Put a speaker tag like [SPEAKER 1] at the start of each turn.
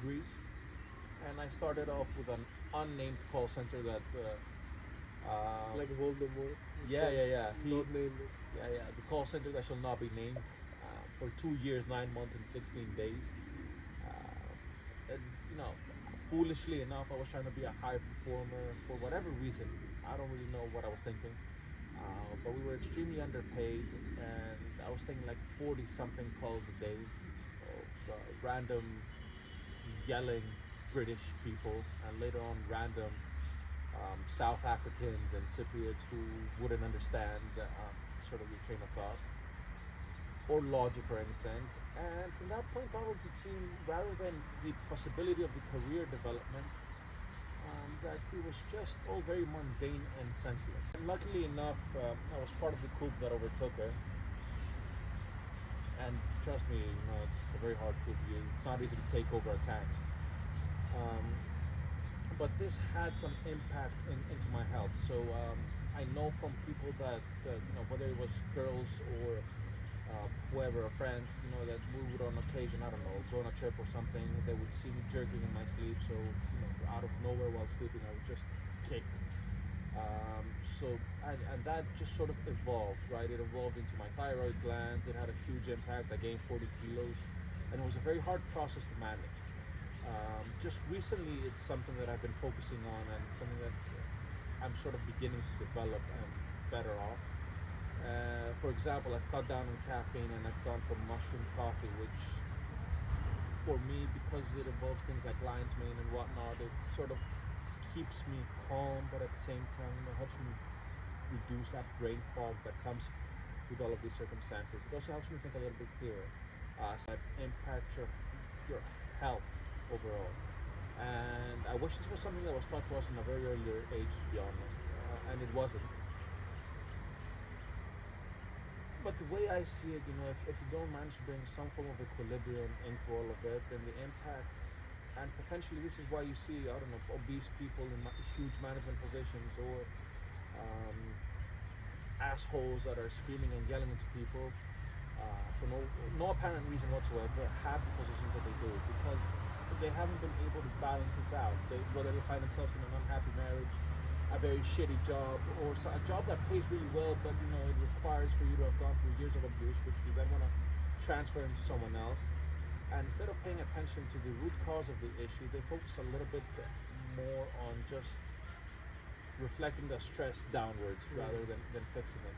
[SPEAKER 1] degrees, and I started off with an unnamed call center that
[SPEAKER 2] It's like Voldemort.
[SPEAKER 1] yeah, yeah, yeah.
[SPEAKER 2] Not named.
[SPEAKER 1] Yeah, yeah. The call center that shall not be named, for 2 years, 9 months, and 16 days. And foolishly enough, I was trying to be a high performer for whatever reason. I don't really know what I was thinking, but we were extremely underpaid, and I was taking like 40 something calls a day of random yelling British people, and later on random South Africans and Cypriots who wouldn't understand sort of your train of thought or logic or any sense. And from that point onwards, it seemed rather than the possibility of the career development, that it was just all very mundane and senseless. And luckily enough, I was part of the coup that overtook her. And trust me, it's a very hard coup. It's not easy to take over a tax. But this had some impact into my health. So I know from people that whether it was girls or whoever, or friends, that we would on occasion, I don't know, go on a trip or something, they would see me jerking in my sleep. So out of nowhere while sleeping, I would just kick. And that just sort of evolved, right? It evolved into my thyroid glands. It had a huge impact. I gained 40 kilos, and it was a very hard process to manage. Just recently, it's something that I've been focusing on, and something that I'm sort of beginning to develop and better off. For example, I've cut down on caffeine, and I've gone for mushroom coffee, which for me, because it involves things like lion's mane and whatnot, it sort of keeps me calm, but at the same time, helps me reduce that brain fog that comes with all of these circumstances. It also helps me think a little bit clearer, so that impact your health overall. And I wish this was something that was taught to us in a very earlier age, to be honest, and it wasn't. But the way I see it, if you don't manage to bring some form of equilibrium into all of it, then the impacts, and potentially this is why you see, I don't know, obese people in huge management positions, or assholes that are screaming and yelling into people for no apparent reason whatsoever, have the positions that they do, because they haven't been able to balance this out. Whether they find themselves in an unhappy marriage, a very shitty job, or a job that pays really well, but it requires for you to have gone through years of abuse, which you then want to transfer into someone else. And instead of paying attention to the root cause of the issue, they focus a little bit more on just reflecting the stress downwards rather than fixing it.